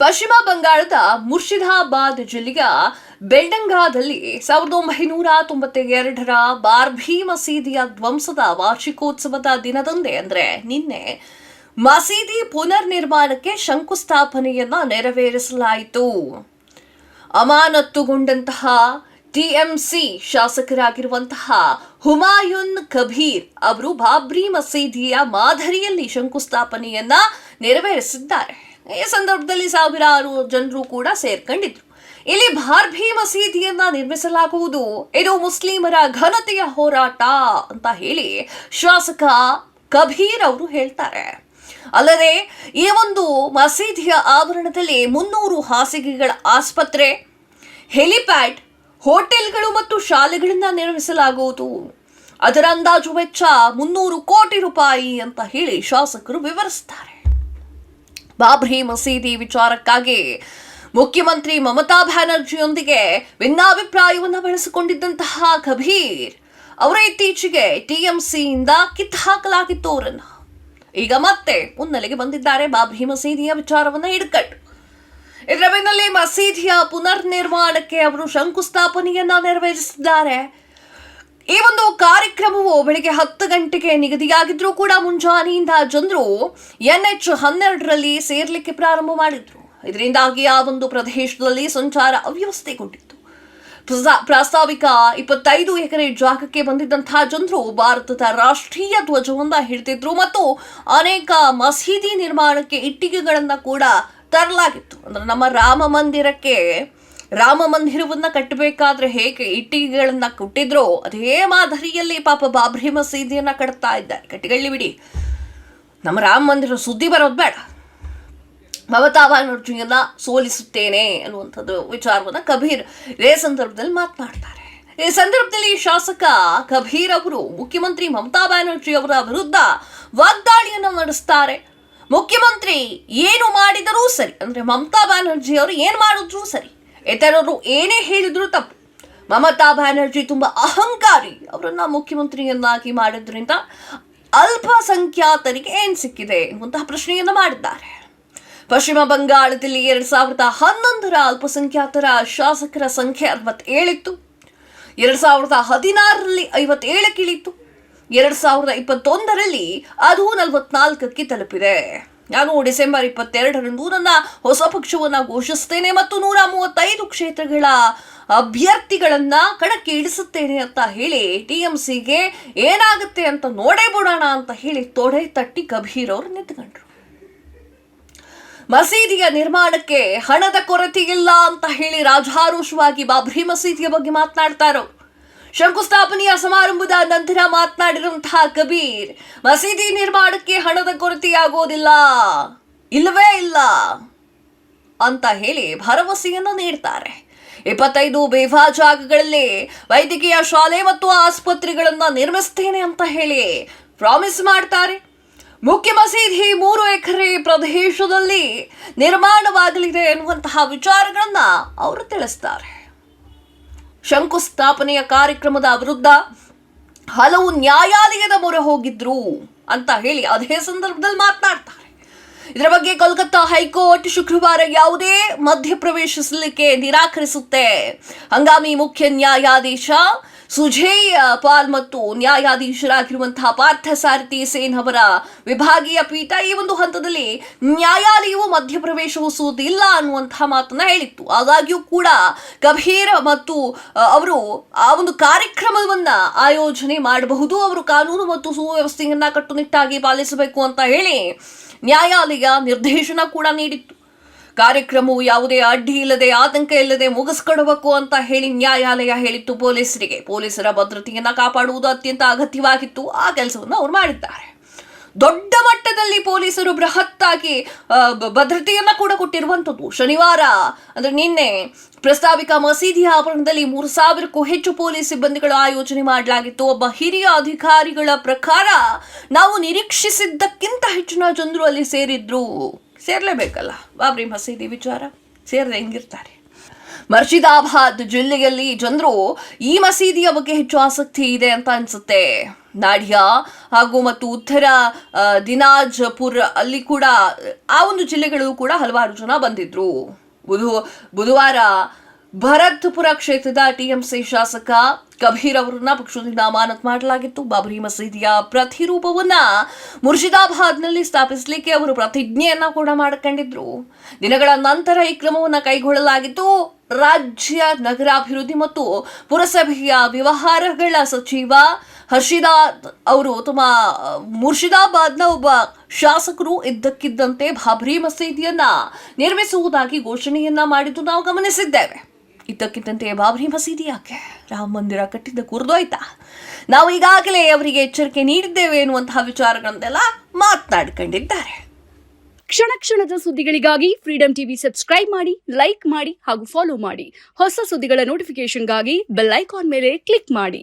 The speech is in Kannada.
ಪಶ್ಚಿಮ ಬಂಗಾಳದ ಮುರ್ಷಿದಾಬಾದ್ ಜಿಲ್ಲೆಯ ಬೆಲ್ಡಂಗಾದಲ್ಲಿ 1992ರ ಬಾರ್ಬಿ ಮಸೀದಿಯ ಧ್ವಂಸದ ವಾರ್ಷಿಕೋತ್ಸವದ ದಿನದಂದೇ ಅಂದ್ರೆ ನಿನ್ನೆ ಮಸೀದಿ ಪುನರ್ ನಿರ್ಮಾಣಕ್ಕೆ ಶಂಕುಸ್ಥಾಪನೆಯನ್ನ ನೆರವೇರಿಸಲಾಯಿತು. ಅಮಾನತುಗೊಂಡಂತಹ ಟಿಎಂಸಿ ಶಾಸಕರಾಗಿರುವಂತಹ ಹುಮಾಯುನ್ ಕಬೀರ್ ಅವರು ಬಾಬ್ರಿ ಮಸೀದಿಯ ಮಾದರಿಯಲ್ಲಿ ಶಂಕುಸ್ಥಾಪನೆಯನ್ನ ನೆರವೇರಿಸಿದ್ದಾರೆ. ಈ ಸಂದರ್ಭದಲ್ಲಿ ಸಾವಿರಾರು ಜನರು ಕೂಡ ಸೇರ್ಕೊಂಡಿದ್ರು. ಇಲ್ಲಿ ಬಾರ್ಬಿ ಮಸೀದಿಯನ್ನ ನಿರ್ಮಿಸಲಾಗುವುದು, ಇದು ಮುಸ್ಲಿಮರ ಘನತೆಯ ಹೋರಾಟ ಅಂತ ಹೇಳಿ ಶಾಸಕ ಕಬೀರ್ ಅವರು ಹೇಳ್ತಾರೆ. ಅಲ್ಲದೆ ಈ ಒಂದು ಮಸೀದಿಯ ಆವರಣದಲ್ಲಿ 300 ಹಾಸಿಗೆಗಳ ಆಸ್ಪತ್ರೆ, ಹೆಲಿಪ್ಯಾಡ್, ಹೋಟೆಲ್ಗಳು ಮತ್ತು ಶಾಲೆಗಳನ್ನ ನಿರ್ಮಿಸಲಾಗುವುದು. ಅದರ ಅಂದಾಜು ವೆಚ್ಚ 300 ಕೋಟಿ ರೂಪಾಯಿ ಅಂತ ಹೇಳಿ ಶಾಸಕರು ವಿವರಿಸುತ್ತಾರೆ. ಬಾಬ್ರಿ ಮಸೀದಿ ವಿಚಾರಕ್ಕಾಗಿ ಮುಖ್ಯಮಂತ್ರಿ ಮಮತಾ ಬ್ಯಾನರ್ಜಿಯೊಂದಿಗೆ ಭಿನ್ನಾಭಿಪ್ರಾಯವನ್ನು ಬೆಳೆಸಿಕೊಂಡಿದ್ದಂತಹ ಕಬೀರ್ ಅವರ ಇತ್ತೀಚೆಗೆ ಟಿಎಂಸಿಯಿಂದ ಕಿತ್ತಾಕಲಾಗಿತ್ತು ಅವರನ್ನು. ಈಗ ಮತ್ತೆ ಮುನ್ನೆಲೆಗೆ ಬಂದಿದ್ದಾರೆ ಬಾಬ್ರಿ ಮಸೀದಿಯ ವಿಚಾರವನ್ನ ಹಿಡ್ಕಟ್ಟು. ಇದರ ಬೆನ್ನಲ್ಲೇ ಮಸೀದಿಯ ಪುನರ್ ನಿರ್ಮಾಣಕ್ಕೆ ಅವರು ಶಂಕುಸ್ಥಾಪನೆಯನ್ನ ನೆರವೇರಿಸಿದ್ದಾರೆ. ಈ ಒಂದು ಕಾರ್ಯಕ್ರಮವು ಬೆಳಿಗ್ಗೆ 10 ಗಂಟೆಗೆ ನಿಗದಿಯಾಗಿದ್ರೂ ಕೂಡ ಮುಂಜಾನೆಯಿಂದ ಜನರು NH-12ರಲ್ಲಿ ಸೇರ್ಲಿಕ್ಕೆ ಪ್ರಾರಂಭ ಮಾಡಿದ್ರು. ಇದರಿಂದಾಗಿ ಆ ಒಂದು ಪ್ರದೇಶದಲ್ಲಿ ಸಂಚಾರ ಅವ್ಯವಸ್ಥೆಗೊಂಡಿತ್ತು. ಪ್ರಾಸ್ತಾವಿಕ 25 ಎಕರೆ ಜಾಗಕ್ಕೆ ಬಂದಿದ್ದಂತಹ ಜನರು ಭಾರತದ ರಾಷ್ಟ್ರೀಯ ಧ್ವಜವನ್ನ ಹಿಡಿದಿದ್ರು ಮತ್ತು ಅನೇಕ ಮಸೀದಿ ನಿರ್ಮಾಣಕ್ಕೆ ಇಟ್ಟಿಗೆಗಳನ್ನ ಕೂಡ ತರಲಾಗಿತ್ತು. ಅಂದ್ರೆ ನಮ್ಮ ರಾಮ ಮಂದಿರವನ್ನ ಕಟ್ಟಬೇಕಾದ್ರೆ ಹೇಗೆ ಇಟ್ಟಿಗೆಗಳನ್ನ ಕೊಟ್ಟಿದ್ರೋ ಅದೇ ಮಾದರಿಯಲ್ಲಿ ಪಾಪ ಬಾಬ್ರಿ ಮಸೀದಿಯನ್ನ ಕಟ್ತಾ ಇದ್ದಾರೆ. ಕಟ್ಟಿಗಳ್ಳಿ ಬಿಡಿ, ನಮ್ಮ ರಾಮ ಮಂದಿರ ಸುದ್ದಿ ಬರೋದು ಬೇಡ. ಮಮತಾ ಬ್ಯಾನರ್ಜಿಯನ್ನ ಸೋಲಿಸುತ್ತೇನೆ ಅನ್ನುವಂಥದ್ದು ವಿಚಾರವನ್ನ ಕಬೀರ್ ಇದೇ ಸಂದರ್ಭದಲ್ಲಿ ಮಾತನಾಡ್ತಾರೆ. ಈ ಸಂದರ್ಭದಲ್ಲಿ ಶಾಸಕ ಕಬೀರ್ ಅವರು ಮುಖ್ಯಮಂತ್ರಿ ಮಮತಾ ಬ್ಯಾನರ್ಜಿ ಅವರ ವಿರುದ್ಧ ವಾಗ್ದಾಳಿಯನ್ನ ನಡೆಸ್ತಾರೆ. ಮುಖ್ಯಮಂತ್ರಿ ಏನು ಮಾಡಿದರೂ ಸರಿ, ಅಂದ್ರೆ ಮಮತಾ ಬ್ಯಾನರ್ಜಿ ಅವರು ಏನ್ ಮಾಡಿದ್ರು ಸರಿ, ಇತರರು ಏನೇ ಹೇಳಿದ್ರು ತಪ್ಪು. ಮಮತಾ ಬ್ಯಾನರ್ಜಿ ತುಂಬಾ ಅಹಂಕಾರಿ, ಅವರನ್ನ ಮುಖ್ಯಮಂತ್ರಿಯನ್ನಾಗಿ ಮಾಡಿದ್ರಿಂದ ಅಲ್ಪಸಂಖ್ಯಾತರಿಗೆ ಏನ್ ಸಿಕ್ಕಿದೆ ಎನ್ನುವಂತಹ ಪ್ರಶ್ನೆಯನ್ನ ಮಾಡಿದ್ದಾರೆ. ಪಶ್ಚಿಮ ಬಂಗಾಳದಲ್ಲಿ 2011ರ ಅಲ್ಪಸಂಖ್ಯಾತರ ಶಾಸಕರ ಸಂಖ್ಯೆ 67 ಇತ್ತು. 2016ರಲ್ಲಿ 57ಕ್ಕೆ ಇಳಿತು. 2021ರಲ್ಲಿ ಅದು 44ಕ್ಕೆ ತಲುಪಿದೆ. ನಾನು ಡಿಸೆಂಬರ್ 22ರಂದು ನನ್ನ ಹೊಸ ಪಕ್ಷವನ್ನ ಘೋಷಿಸುತ್ತೇನೆ ಮತ್ತು 135 ಕ್ಷೇತ್ರಗಳ ಅಭ್ಯರ್ಥಿಗಳನ್ನ ಕಣಕ್ಕೆ ಇಳಿಸುತ್ತೇನೆ ಅಂತ ಹೇಳಿ ಟಿಎಂಸಿಗೆ ಏನಾಗುತ್ತೆ ಅಂತ ನೋಡೇ ಬಿಡೋಣ ಅಂತ ಹೇಳಿ ತೊಡೆ ತಟ್ಟಿ ಕಬೀರ್ ಅವರು ನಿಂತುಕೊಂಡ್ರು. ಮಸೀದಿಯ ನಿರ್ಮಾಣಕ್ಕೆ ಹಣದ ಕೊರತೆ ಇಲ್ಲ ಅಂತ ಹೇಳಿ ರಾಜಾರೋಷವಾಗಿ ಬಾಬ್ರಿ ಮಸೀದಿಯ ಬಗ್ಗೆ ಮಾತನಾಡ್ತಾ ಇರೋರು. ಶಂಕುಸ್ಥಾಪನೆಯ ಸಮಾರಂಭದ ನಂತರ ಮಾತನಾಡಿರುವಂತಹ ಕಬೀರ್ ಮಸೀದಿ ನಿರ್ಮಾಣಕ್ಕೆ ಹಣದ ಕೊರತೆಯಾಗೋದಿಲ್ಲ, ಇಲ್ಲವೇ ಇಲ್ಲ ಅಂತ ಹೇಳಿ ಭರವಸೆಯನ್ನು ನೀಡ್ತಾರೆ. 25 ಬೇವಾ ಜಾಗಗಳಲ್ಲಿ ವೈದ್ಯಕೀಯ ಶಾಲೆ ಮತ್ತು ಆಸ್ಪತ್ರೆಗಳನ್ನ ನಿರ್ಮಿಸ್ತೇನೆ ಅಂತ ಹೇಳಿ ಪ್ರಾಮಿಸ್ ಮಾಡ್ತಾರೆ. ಮುಖ್ಯ ಮಸೀದಿ 3 ಎಕರೆ ಪ್ರದೇಶದಲ್ಲಿ ನಿರ್ಮಾಣವಾಗಲಿದೆ ಎನ್ನುವಂತಹ ವಿಚಾರಗಳನ್ನ ಅವರು ತಿಳಿಸ್ತಾರೆ. ಶಂಕುಸ್ಥಾಪನೆಯ ಕಾರ್ಯಕ್ರಮದ ವಿರುದ್ಧ ಹಲವು ನ್ಯಾಯಾಲಯದ ಮೊರೆ ಹೋಗಿದ್ರು ಅಂತ ಹೇಳಿ ಅದೇ ಸಂದರ್ಭದಲ್ಲಿ ಮಾತನಾಡ್ತಾರೆ. ಇದರ ಬಗ್ಗೆ ಕೋಲ್ಕತ್ತಾ ಹೈಕೋರ್ಟ್ ಶುಕ್ರವಾರ ಯಾವುದೇ ಮಧ್ಯಪ್ರವೇಶಿಸಲಿಕ್ಕೆ ನಿರಾಕರಿಸುತ್ತೆ. ಹಂಗಾಮಿ ಮುಖ್ಯ ನ್ಯಾಯಾಧೀಶ ಸುಜಯ್ ಪಾಲ್ ಮತ್ತು ನ್ಯಾಯಾಧೀಶರಾಗಿರುವಂತಹ ಪಾರ್ಥಸಾರಥಿ ಸೇನ್ ಅವರ ವಿಭಾಗೀಯ ಪೀಠ ಈ ಒಂದು ಹಂತದಲ್ಲಿ ನ್ಯಾಯಾಲಯವು ಮಧ್ಯಪ್ರವೇಶಿಸುವುದಿಲ್ಲ ಅನ್ನುವಂತಹ ಮಾತನ್ನ ಹೇಳಿತ್ತು. ಆದಾಗ್ಯೂ ಕೂಡ ಕಬೀರ್ ಮತ್ತು ಅವರು ಆ ಒಂದು ಕಾರ್ಯಕ್ರಮವನ್ನ ಆಯೋಜನೆ ಮಾಡಬಹುದು, ಅವರು ಕಾನೂನು ಮತ್ತು ಸುವ್ಯವಸ್ಥೆಯನ್ನ ಕಟ್ಟುನಿಟ್ಟಾಗಿ ಪಾಲಿಸಬೇಕು ಅಂತ ಹೇಳಿ ನ್ಯಾಯಾಲಯ ನಿರ್ದೇಶನ ಕೂಡ ನೀಡಿತ್ತು. ಕಾರ್ಯಕ್ರಮವು ಯಾವುದೇ ಅಡ್ಡಿ ಇಲ್ಲದೆ ಆತಂಕ ಇಲ್ಲದೆ ಮುಗಿಸ್ಕೊಡಬೇಕು ಅಂತ ಹೇಳಿ ನ್ಯಾಯಾಲಯ ಹೇಳಿತ್ತು. ಪೊಲೀಸರ ಭದ್ರತೆಯನ್ನ ಕಾಪಾಡುವುದು ಅತ್ಯಂತ ಅಗತ್ಯವಾಗಿತ್ತು. ಆ ಕೆಲಸವನ್ನು ಅವರು ಮಾಡಿದ್ದಾರೆ. ದೊಡ್ಡ ಮಟ್ಟದಲ್ಲಿ ಪೊಲೀಸರು ಬೃಹತ್ತಾಗಿ ಭದ್ರತೆಯನ್ನ ಕೂಡ ಕೊಟ್ಟಿರುವಂಥದ್ದು. ಶನಿವಾರ ಅಂದ್ರೆ ನಿನ್ನೆ ಪ್ರಸ್ತಾವಿಕ ಮಸೀದಿ ಆವರಣದಲ್ಲಿ 3000ಕ್ಕೂ ಹೆಚ್ಚು ಪೊಲೀಸ್ ಸಿಬ್ಬಂದಿಗಳ ಆಯೋಜನೆ ಮಾಡಲಾಗಿತ್ತು. ಒಬ್ಬ ಹಿರಿಯ ಅಧಿಕಾರಿಗಳ ಪ್ರಕಾರ ನಾವು ನಿರೀಕ್ಷಿಸಿದ್ದಕ್ಕಿಂತ ಹೆಚ್ಚಿನ ಜನರು ಅಲ್ಲಿ ಸೇರಿದ್ರು. ಸೇರ್ಲೇಬೇಕಲ್ಲ, ಬಾಬ್ರಿ ಮಸೀದಿ ವಿಚಾರ ಸೇರದೆ ಹೆಂಗಿರ್ತಾರೆ. ಮುರ್ಷಿದಾಬಾದ್ ಜಿಲ್ಲೆಯಲ್ಲಿ ಜನರು ಈ ಮಸೀದಿಯ ಬಗ್ಗೆ ಹೆಚ್ಚು ಆಸಕ್ತಿ ಇದೆ ಅಂತ ಅನ್ಸುತ್ತೆ. ನಾಡಿಯಾ ಹಾಗೂ ಮತ್ತು ಉತ್ತರ ದಿನಾಜ್ಪುರ್ ಅಲ್ಲಿ ಕೂಡ ಆ ಒಂದು ಜಿಲ್ಲೆಗಳು ಕೂಡ ಹಲವಾರು ಜನ ಬಂದಿದ್ರು. ಬುಧವಾರ ಭರತ್ಪುರ ಕ್ಷೇತ್ರದ ಟಿಎಂಸಿ ಶಾಸಕ ಕಬೀರ್ ಅವರನ್ನ ಪಕ್ಷದಿಂದ ಅಮಾನತು ಮಾಡಲಾಗಿತ್ತು. ಬಾಬರಿ ಮಸೀದಿಯ ಪ್ರತಿರೂಪವನ್ನ ಮುರ್ಷಿದಾಬಾದ್ನಲ್ಲಿ ಸ್ಥಾಪಿಸಲಿಕ್ಕೆ ಅವರು ಪ್ರತಿಜ್ಞೆಯನ್ನ ಕೂಡ ಮಾಡಿಕೊಂಡಿದ್ರು. ದಿನಗಳ ನಂತರ ಈ ಕ್ರಮವನ್ನ ಕೈಗೊಳ್ಳಲಾಗಿತ್ತು. ರಾಜ್ಯ ನಗರಾಭಿವೃದ್ಧಿ ಮತ್ತು ಪುರಸಭೆಯ ವ್ಯವಹಾರಗಳ ಸಚಿವ ಹರ್ಷಿದಾದ್ ಅವರು ತಮ್ಮ ಮುರ್ಷಿದಾಬಾದ್ನ ಒಬ್ಬ ಶಾಸಕರು ಇದ್ದಕ್ಕಿದ್ದಂತೆ ಬಾಬರಿ ಮಸೀದಿಯನ್ನ ನಿರ್ಮಿಸುವುದಾಗಿ ಘೋಷಣೆಯನ್ನ ಮಾಡಿದ್ದು ನಾವು ಗಮನಿಸಿದ್ದೇವೆ. ಇದ್ದಕ್ಕಿದ್ದಂತೆ ಬಾಬರಿ ಮಸೀದಿ ಯಾಕೆ, ರಾಮ ಮಂದಿರ ಕಟ್ಟಿದ್ದ ಕುರಿದೋಯ್ತಾ, ನಾವು ಈಗಾಗಲೇ ಅವರಿಗೆ ಎಚ್ಚರಿಕೆ ನೀಡಿದ್ದೇವೆ ಎನ್ನುವಂತಹ ವಿಚಾರಗಳನ್ನೆಲ್ಲ ಮಾತನಾಡಿಕೊಂಡಿದ್ದಾರೆ. ಕ್ಷಣ ಕ್ಷಣದ ಸುದ್ದಿಗಳಿಗಾಗಿ ಫ್ರೀಡಂ ಟಿವಿ ಸಬ್ಸ್ಕ್ರೈಬ್ ಮಾಡಿ, ಲೈಕ್ ಮಾಡಿ ಹಾಗೂ ಫಾಲೋ ಮಾಡಿ. ಹೊಸ ಸುದ್ದಿಗಳ ನೋಟಿಫಿಕೇಶನ್ಗಾಗಿ ಬೆಲ್ ಐಕಾನ್ ಮೇಲೆ ಕ್ಲಿಕ್ ಮಾಡಿ.